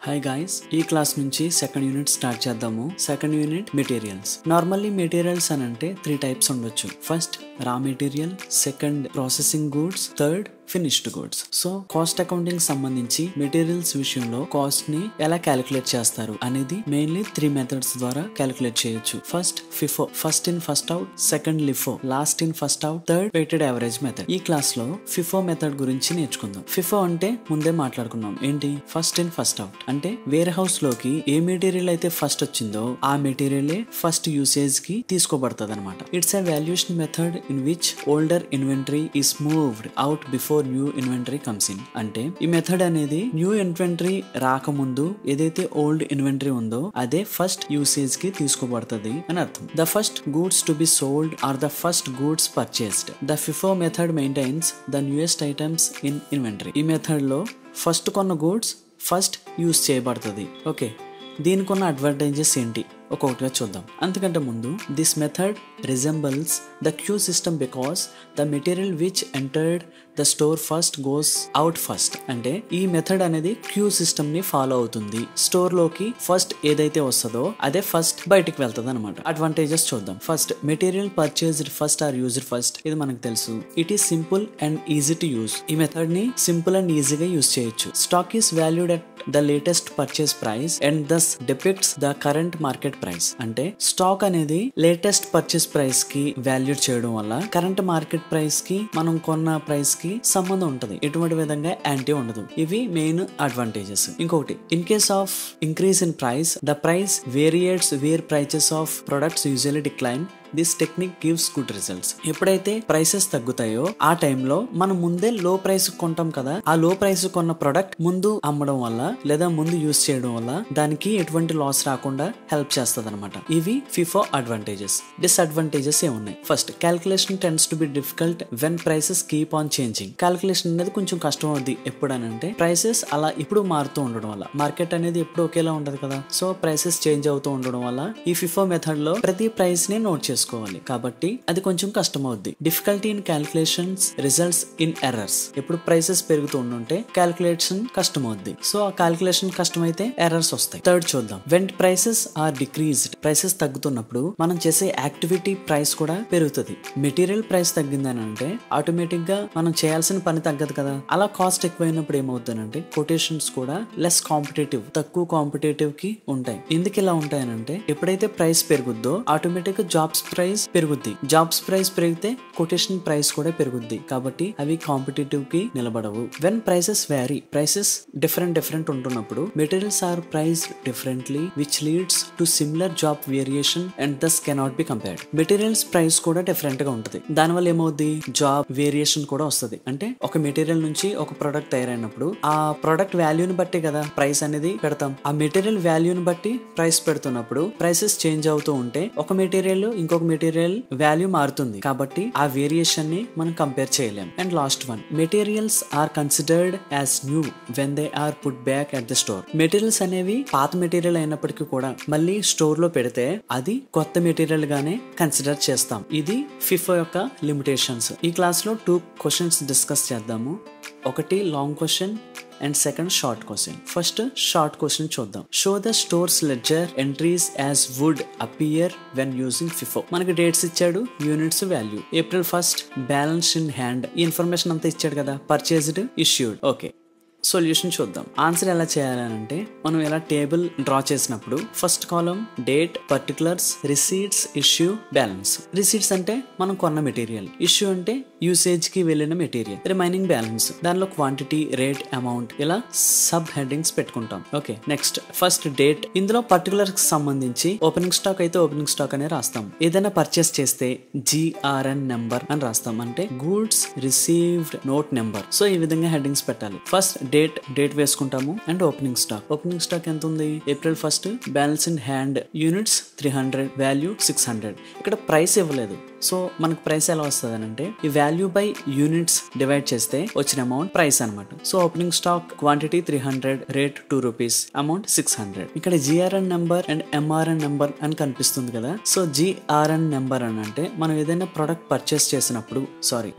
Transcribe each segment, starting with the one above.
Hi guys, ఈ class నుంచి second unit start చేద్దాము. Second unit materials. Normally materials అని అంటే 3 టైప్స్ ఉండొచ్చు. First raw material, second processing goods, third finished goods. So cost accounting సంబంధించి materials విషయంలో cost ని ఎలా క్యాలిక్యులేట్ చేస్తారు అనేది మెయిన్లీ 3 మెథడ్స్ ద్వారా క్యాలిక్యులేట్ చేయొచ్చు. First FIFO, first in first out, second LIFO, last in first out, third weighted average method. ఈ class లో ఫిఫో మెథడ్ గురించి నేర్చుకుందాం. ఫిఫో అంటే ముందే మాట్లాడుకున్నాం, ఏంటి ఫస్ట్ ఇన్ ఫస్ట్ అవుట్ అంటే వేర్ హౌస్ లోకి ఏ మెటీరియల్ అయితే ఫస్ట్ వచ్చిందో ఆ మెటీరియల్ ఫస్ట్ యూసేజ్ కి తీసుకోబడుతుంది అనమాట. It's a valuation method in which older inventory is moved out before new inventory comes in. అంటే ఈ మెథడ్ అనేది న్యూ ఇన్వెంటరీ రాకముందు ఏదైతే ఓల్డ్ ఇన్వెంటరీ ఉందో అదే ఫస్ట్ యూసేజ్ కి తీసుకోబడుతుంది అని అర్థం. The first goods to be sold are the first goods purchased. The FIFO method maintains the newest items in inventory. ఈ మెథడ్ లో ఫస్ట్ కొన్న గూడ్స్ ఫస్ట్ యూజ్ చేయబడుతుంది. ఓకే, దీనికి ఉన్న అడ్వాంటేజెస్ ఏంటి ఒక్కొక్కటిగా చూద్దాం. అంతకంటే ముందు this method resembles the queue system because the material which entered the store first goes out first. అంటే ఈ మెథడ్ అనేది క్యూ సిస్టమ్ ని ఫాలో అవుతుంది. స్టోర్ లోకి ఫస్ట్ ఏదైతే వస్తుందో అదే ఫస్ట్ బయటికి వెళ్తుంది అనమాట. అడ్వాంటేజెస్ చూద్దాం. First, material purchased first are used first. ఇది మనకు తెలుసు. It is simple and easy to use. ఈ మెథడ్ ని సింపుల్ అండ్ ఈజీగా యూజ్ చేయొచ్చు. Stock is valued at the latest purchase price and thus depicts the current market price. అంటే stock అనేది latest purchase price కి వాల్యూడ్ చేయడం వల్ల current market price కి మనం కొన్న ప్రైస్ కి సంబంధం ఉంటది. ఎటువంటి విధంగా యాంటీ ఉండదు. ఇవి మెయిన్ అడ్వాంటేజెస్. ఇంకొకటి, in case of increase in price the price variates where prices of products usually decline. This technique gives good results. ఎప్పుడైతే ప్రైసెస్ తగ్గుతాయో ఆ టైంలో మనం ముందే లో ప్రైస్ కొంటాం కదా, ఆ లో ప్రైస్ కొన్న ప్రొడక్ట్ ముందు అమ్మడం వల్ల లేదా ముందు యూజ్ చేయడం వల్ల దానికి ఎటువంటి లాస్ రాకుండా హెల్ప్ చేస్తుంది అనమాట. ఇవి ఫిఫో అడ్వాంటేజెస్. డిస్అడ్వాంటేజెస్ ఏమున్నాయి? First, calculation tends to be difficult when prices keep on changing. Calculation అనేది కొంచెం కష్టం అవుద్ది ఎప్పుడనంటే ప్రైసెస్ అలా ఇప్పుడు మారుతూ ఉండడం వల్ల. మార్కెట్ అనేది ఎప్పుడు ఒకేలా ఉండదు కదా, సో ప్రైసెస్ చేంజ్ అవుతూ ఉండడం వల్ల ఈ ఫిఫో మెథడ్ లో ప్రతి ప్రైస్ ని నోట్ చేసుకోవాలి. కాబట్టి అది కొంచెం కష్టం అవుద్ది. Difficulty in calculations results in errors. ఇప్పుడు ప్రైసెస్ పెరుగుతూ ఉంటే క్యాల్కులేషన్ కష్టం అవుద్ది. సో ఆ క్యాల్కులేషన్ కష్టమైతే ఎర్రర్స్ వస్తాయి. థర్డ్ చూద్దాం. When prices are decreased. ప్రైసెస్ తగ్గుతున్నప్పుడు మనం చేసే యాక్టివిటీ ప్రైస్ కూడా పెరుగుతుంది. మెటీరియల్ ప్రైస్ తగ్గిందని అంటే ఆటోమేటిక్ గా మనం చేయాల్సిన పని తగ్గదు కదా. అలా కాస్ట్ ఎక్కువైనప్పుడు ఏమవుతుందంటే కొటేషన్స్ కూడా లెస్ కాంపిటేటివ్, తక్కువ కాంపిటేటివ్ కి ఉంటాయి. ఎందుకు ఇలా ఉంటాయనంటే ఎప్పుడైతే ప్రైస్ పెరుగుద్దో ఆటోమేటిక్ గా జాబ్స్ ప్రైస్ పెరుగుద్ది. జాబ్స్ ప్రైస్ పెరిగితే కొటేషన్ ప్రైస్ కూడా పెరుగుద్ది. కాబట్టి అవి కాంపిటేటివ్ కి నిలబడవు. When prices vary, prices different ఉంటున్నప్పుడు materials are priced differently which leads to similar job variation and thus cannot be compared. Materials price కూడా డిఫరెంట్ గా ఉంటుంది. దానివల్ల ఏమవుద్ది, జాబ్ వేరియేషన్ కూడా వస్తుంది. అంటే ఒక మెటీరియల్ నుంచి ఒక ప్రొడక్ట్ తయారైనప్పుడు ఆ ప్రొడక్ట్ వాల్యూని బట్టి కదా ప్రైస్ అనేది పెడతాం. ఆ మెటీరియల్ వాల్యూని బట్టి ప్రైస్ పెడుతున్నప్పుడు ప్రైసెస్ చేంజ్ అవుతూ ఉంటే ఒక మెటీరియల్ ఇంకొక మెటీరియల్ వాల్యూ మారుతుంది. కాబట్టి ఆ వేరియేషన్ ని మనం కంపేర్ చేయలేం. And last one, materials are considered as new when they are put back at the store. Materials అనేవి పాత మెటీరియల్ అయినప్పటికీ కూడా మళ్ళీ స్టోర్ లో పెడితే అది కొత్త మెటీరియల్ గానే కన్సిడర్ చేస్తాం. ఇది ఫిఫో యొక్క లిమిటేషన్స్. ఈ క్లాస్ లో 2 క్వశ్చన్స్ డిస్కస్ చేద్దాము. ఒకటి long question and second short question. First short question చూద్దాం. Show the stores ledger entries as would appear when using FIFO. మనకి డేట్స్ ఇచ్చాడు, units, value. April 1 balance in hand. ఈ information అంతా ఇచ్చాడు కదా. Purchased, issued. ఓకే, సొల్యూషన్ చూద్దాం. Answer ఎలా చేయాలంటే మనం ఇలా టేబుల్ డ్రా చేసినప్పుడు first column date, particulars, receipts, issue, balance. Receipts అంటే మనం కొన్న మెటీరియల్, ఇష్యూ అంటే యూసేజ్ కి వెళ్ళిన మెటీరియల్, రిమైనింగ్ బ్యాలెన్స్. దానిలో క్వాంటిటీ, రేట్, అమౌంట్ ఇలా సబ్ హెడ్డింగ్స్ పెట్టుకుంటాం. Okay, next first date. ఇందులో పర్టికులర్ కి సంబంధించి ఓపెనింగ్ స్టాక్ అయితే ఓపెనింగ్ స్టాక్ అనే రాస్తాం. ఏదైనా పర్చేస్ చేస్తే GRN నెంబర్ అని రాస్తాం. అంటే goods received note number. So ఈ విధంగా హెడ్డింగ్స్ పెట్టాలి. ఫస్ట్ డేట్ వేసుకుంటాము అండ్ ఓపెనింగ్ స్టాక్ ఎంత ఉంది? April 1 balance in hand units 300, value 600. ఇక్కడ ప్రైస్ ఇవ్వలేదు, సో మనకు ప్రైస్ ఎలా వస్తుంది అని అంటే ఈ వాల్యూ బై యూనిట్స్ డివైడ్ చేస్తే వచ్చిన అమౌంట్ ప్రైస్ అనమాట. So opening stock quantity 300, rate 2 rupees, amount 600. ఇక్కడ GRN number and MRN number అని కనిపిస్తుంది కదా. సో జిఆర్ఎన్ నెంబర్ అని అంటే మనం ఏదైనా ప్రొడక్ట్ పర్చేస్ చేసినప్పుడు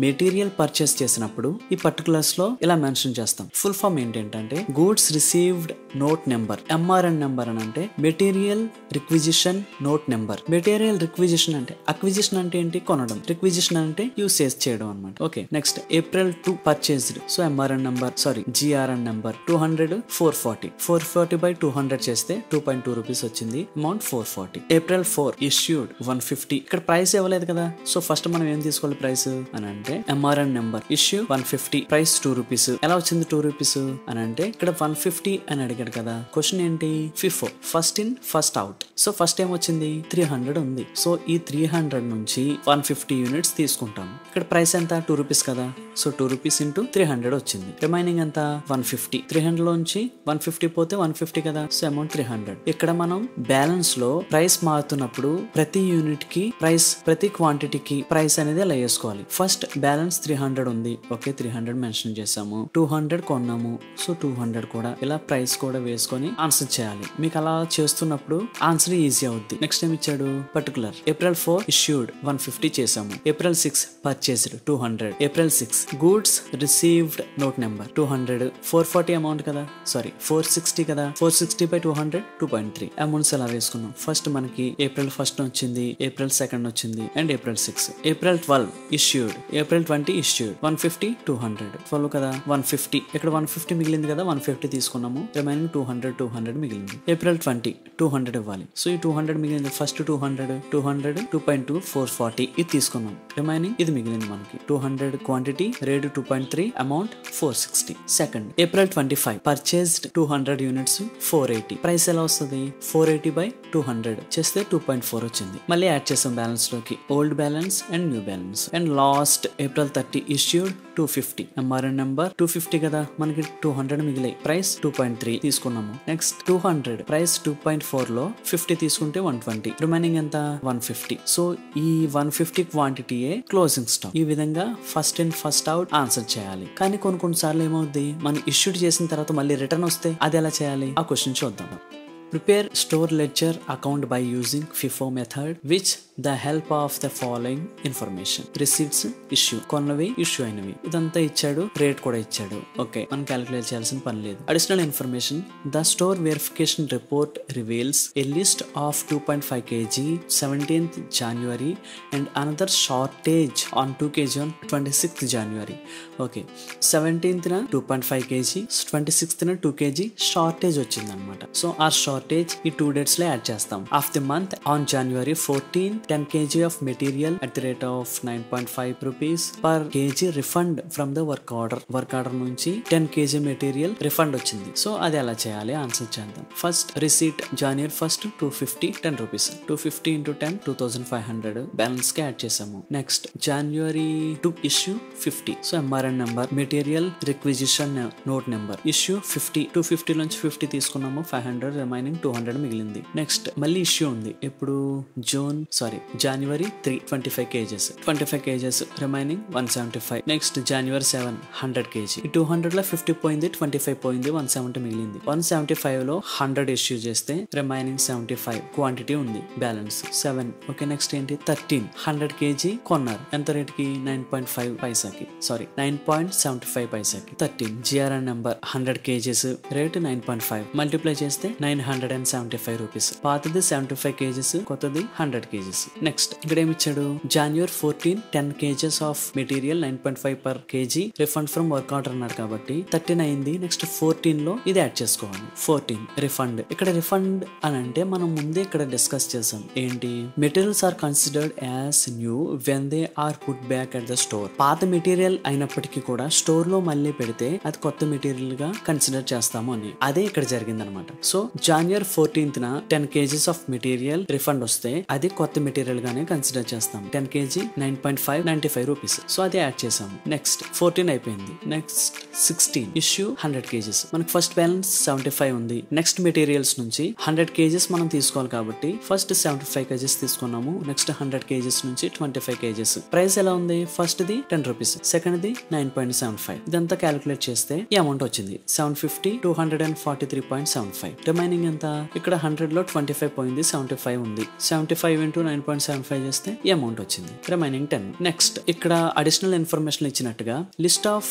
మెటీరియల్ పర్చేస్ చేసినప్పుడు ఈ పర్టికులర్స్ లో ఇలా మెన్షన్ చేస్తాం. ఫుల్ ఫామ్ ఏంటంటే goods received note number. MRN number అని అంటే material requisition note number. Material requisition అంటే అక్విజిషన్ అంటే ఏంటి, కొనడం. రిక్విజిషన్ అంటే యూసేజ్ చేయడం అనమాట. Okay, next April 2 purchased. So MRN number GRN number 200 440 by 200 చేస్తే 2.2 రూపీస్ వచ్చింది, అమౌంట్ 440. April 4 issued 150. ఇక్కడ ప్రైస్ ఇవ్వలేదు కదా. సో ఫస్ట్ మనం ఏం తీసుకోవాలి ప్రైస్ అని అంటే MRN number issue 150, price 2 rupees. ఎలా వచ్చింది 2 రూపీస్ అని అంటే ఇక్కడ 150 అని అడిగాడు కదా. క్వశ్చన్ ఏంటి, FIFO, first in first out. So first ఏం వచ్చింది 300 ఉంది. సో ఈ 300 నుంచి 150 యూనిట్స్ తీసుకుంటాం. ఇక్కడ ప్రైస్ ఎంత 2 రూపీస్ కదా. సో 2 రూపీస్ ఇంటూ 300 వచ్చింది. రిమైనింగ్ ఎంత 150. 300 లోంచి 150 పోతే 150 కదా. So amount 300. ఇక్కడ మనం బ్యాలెన్స్ లో ప్రైస్ మారుతున్నప్పుడు ప్రతి యూనిట్ కి ప్రైస్, ప్రతి క్వాంటిటీకి ప్రైస్ అనేది అలా వేసుకోవాలి. ఫస్ట్ బ్యాలెన్స్ 300 ఉంది. ఓకే, 300 మెన్షన్ చేసాము. 200 కొన్నాము. సో 200 కూడా ఇలా ప్రైస్ కూడా వేసుకొని ఆన్సర్ చేయాలి. మీకు అలా చేస్తున్నప్పుడు ఆన్సర్ ఈజీ అవుద్ది. నెక్స్ట్ ఏం ఇచ్చాడు, పర్టికులర్ ఏప్రిల్ 4 ఇష్యూడ్ 150 చేసాము. April 6 purchased 200. April 6 goods received note number 200, 440 amount కదా, 460 కదా. 460 బై 200 2.3. అమౌంట్స్ ఎలా వేసుకున్నాం. ఫస్ట్ మనకి ఏప్రిల్ 1 వచ్చింది, ఏప్రిల్ 2 వచ్చింది, and April 6. April 12 issued, April 20 issued 150 200. 12 కదా 150. ఇక్కడ 150 మిగిలింది కదా, 150 తీసుకున్నాము. రిమైనింగ్ 200 మిగిలింది. ఏప్రిల్ 20 200 ఇవ్వాలి. సో ఈ 200 మిగిలింది. ఫస్ట్ 200 2.2 440 ఇది తీసుకున్నాం. రిమైనింగ్ ఇది మిగిలింది మనకి. 200 quantity, rate 2.3, amount 460. Second April 25 purchased 200 units 480. Price ఎలా వస్తుంది 480 బై 200 చేస్తే 2.4 వచ్చింది. మళ్ళీ యాడ్ చేసాం బ్యాలెన్స్ లోకి old balance and new balance. And last April 30 issued 250. MRN number 250 కదా, మనకి 200 మిగిలాయి. ప్రైస్ 2.3 తీసుకున్నాము. నెక్స్ట్ 200 ప్రైస్ 2.4 లో 50 తీసుకుంటే 120. రిమైనింగ్ ఎంత 150. సో ఈ 150 క్వాంటిటీయే క్లోజింగ్ స్టాక్. ఈ విధంగా first in first out answer చేయాలి. కానీ కొన్నిసార్లు ఏమవుద్ది, మనం ఇష్యూడ్ చేసిన తర్వాత మళ్ళీ రిటర్న్ వస్తే అది ఎలా చేయాలి ఆ క్వశ్చన్ చూద్దాం. Prepare store ledger account by using FIFO method with the help of the following information. Receipts, issue, కొన్నవి ఇష్యూ అయినవి ఇదంతా ఇచ్చాడు, రేట్ కూడా ఇచ్చాడు. ఓకే, మనం క్యాలిక్యులేట్ చేయాల్సిన పని లేదు. Additional information, the store verification report reveals a list of 2.5 kg 17th January and another shortage on 2 kg on 26th January. Okay, 17th న 2.5 kg, 26th న 2 kg షార్టేజ్ వచ్చింది అనమాట. సో ఆ షార్టేజ్ ఈ 2 డేట్స్ లో యాడ్ చేస్తాం. Of the month on January 14 10 kg of material at the rate of 9.5 rupees per kg refund from the work order నుంచి 10 kg material refund వచ్చింది. So అది ఎలా చేయాలి ఆన్సర్ చేద్దాం. First receipt January 1 250 10 rupees, 250 into 10 2500 balance కి add చేసాము. Next January 2 issue 50. So MRN number material requisition note number issue 50, 250 నుంచి 50 తీసుకున్నాము, 500 రిమైనింగ్ 200 మిగిలింది. నెక్స్ట్ మళ్ళీ ఇష్యూ ఉంది. ఇప్పుడు January 3 25 kgs remaining 175. Next January 7 100 kg. ఈ 200 లో 50 పోయింది, 25 పోయింది, 170 మిగిలింది. 175 లో 100 ఇష్యూ చేస్తే రిమైనింగ్ 75 క్వాంటిటీ ఉంది, బ్యాలెన్స్ 7. ఓకే, నెక్స్ట్ ఏంటి 13 100 kg కొన్నారు. ఎంత రేట్ కి 9.5 పైసాకి, 9.75 పైసాకి. 13 GRN number 100 kgs, rate 9.5 multiply చేస్తే 975 రూపీస్. పాతది 75 kgs, కొత్తది 100 kgs. నెక్స్ట్ ఇక్కడ ఏమి ఇచ్చాడు, January 14 10 kgs of material 9.5 per KG refund from work order అన్నారు కాబట్టి 13 అయింది. నెక్స్ట్ 14 లో ఇది యాడ్ చేసుకోవాలి. 14 రిఫండ్. ఇక్కడ రిఫండ్ అని అంటే మనం ముందే ఇక్కడ డిస్కస్ చేసాం ఏంటి, materials are considered as new when they are put back at the store. పాత మెటీరియల్ అయినప్పటికీ కూడా స్టోర్ లో మళ్ళీ పెడితే అది కొత్త మెటీరియల్ గా కన్సిడర్ చేస్తాము అని. అదే ఇక్కడ జరిగింది అనమాట. So January January 14th 10 kgs of material refund వస్తే అది కొత్త మెటీరియల్ గానే కన్సిడర్ చేస్తాం. 10 kg 9.595 రూపీస్. సో అది యాడ్ చేసాము. నెక్స్ట్ 14 అయిపోయింది. Next 16 issue 100 kgs. మనకు ఫస్ట్ బ్యాలెన్స్ 75 ఉంది. నెక్స్ట్ మెటీరియల్స్ నుంచి 100 kgs మనం తీసుకోవాలి కాబట్టి ఫస్ట్ 75 kgs తీసుకున్నాము. నెక్స్ట్ 100 kgs నుంచి 25 kgs. ప్రైస్ ఎలా ఉంది? First the 10 rupees, second the 9.75. ఇదంతా క్యాలిక్యులేట్ చేస్తే ఈ అమౌంట్ వచ్చింది 750 243.75. రిమైనింగ్ ఎంత? ఇక్కడ 100 లో 25 పోయింది, 75 ఉంది. 75 into 9.75 చేస్తే ఈ అమౌంట్ వచ్చింది. రిమైనింగ్ 10. నెక్స్ట్ ఇక్కడ అడిషనల్ ఇన్ఫర్మేషన్ ఇచ్చినట్టుగా list of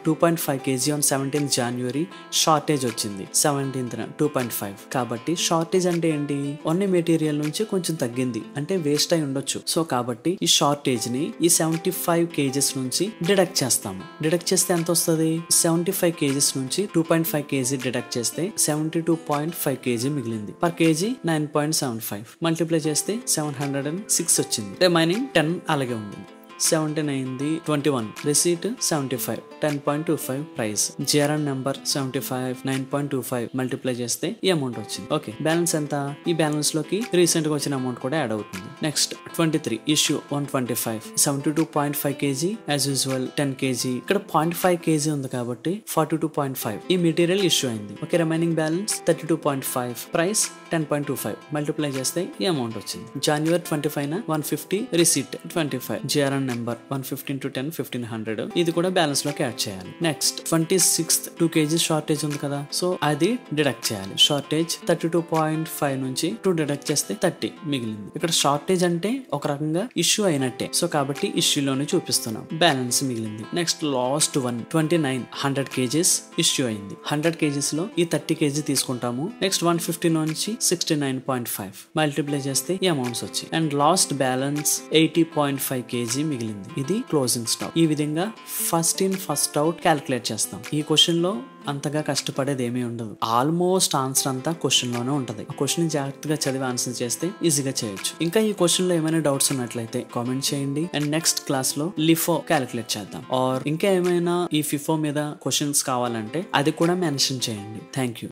2.5 kg on 17th January shortage వచ్చింది. 17th 2.5. కాబట్టి షార్టేజ్ అంటే ఏంటి? ఓన్లీ మెటీరియల్ నుంచి కొంచెం తగ్గింది అంటే వేస్ట్ అయి ఉండొచ్చు. సో కాబట్టి ఈ షార్టేజ్ ని ఈ 75 kgs నుంచి డిడక్ట్ చేస్తాము. డిడక్ట్ చేస్తే ఎంత వస్తుంది? 75 kgs నుంచి 2.5 kg డిడక్ట్ చేస్తే 72.5 kg మిగిలింది. పర్ కేజీ 9.75 మల్టిప్లై చేస్తే 706 వచ్చింది. రిమైనింగ్ 10 అలాగే ఉంది. 79 21 receipt 75 10.25 price. GRN number 75 9.25 multiply చేస్తే ఈ అమౌంట్ వచ్చింది. ఓకే, బ్యాలెన్స్ ఎంత? ఈ బ్యాలెన్స్ లోకి రీసెంట్ గా వచ్చిన అమౌంట్ కూడా యాడ్ అవుతుంది. Next 23 issue 125 72.5 kg as usual 10 kg. ఇక్కడ 0.5 kg ఉంది కాబట్టి 42.5 ఈ మెటీరియల్ ఇష్యూ అయింది. Okay, remaining balance 32.5 price 10.25 multiply చేస్తే ఈ అమౌంట్ వచ్చింది. January 25 150 receipt 25 GRN number 115 to 10 1500 ఇది కూడా బ్యాలెన్స్ లోకి యాడ్ చేయాలి. నెక్స్ట్ 26th 2 kg షార్టేజ్ ఉంది కదా, సో అది డిడక్ట్ చేయాలి. షార్టేజ్ 32.5 నుంచి 2 డిడక్ట్ చేస్తే 30 మిగిలింది. ఇక్కడ షార్టేజ్ అంటే ఒక రకంగా ఇష్యూ అయినట్టే, సో కాబట్టి ఇష్యూలోనే చూపిస్తున్నాం. బ్యాలెన్స్ మిగిలింది. నెక్స్ట్ లాస్ట్ 29 100 kgs ఇష్యూ అయింది. 100 kgs లో ఈ 30 kg తీసుకుంటాము. నెక్స్ట్ 150 నుంచి 69.5 మల్టిప్లై చేస్తే ఈ అమౌంట్స్ వచ్చాయి. అండ్ లాస్ట్ బ్యాలెన్స్ 80.5 kg మిగిలింది. ఇది క్లోజింగ్ స్టాక్. ఈ విధంగా first in first out calculate చేస్తాం. ఈ క్వశ్చన్ లో అంతగా కష్టపడేది ఏమీ ఉండదు. ఆల్మోస్ట్ ఆన్సర్ అంతా క్వశ్చన్ లోనే ఉంటది. ఆ క్వశ్చన్ జాగ్రత్తగా చదివి ఆన్సర్ చేస్తే ఈజీగా చేయొచ్చు. ఇంకా ఈ క్వశ్చన్ లో ఏమైనా డౌట్స్ ఉన్నట్లయితే కామెంట్ చేయండి. అండ్ నెక్స్ట్ క్లాస్ లో లిఫో క్యాలిక్యులేట్ చేద్దాం. ఆర్ ఇంకా ఏమైనా ఈ ఫిఫో మీద క్వశ్చన్స్ కావాలంటే అది కూడా మెన్షన్ చేయండి. Thank you.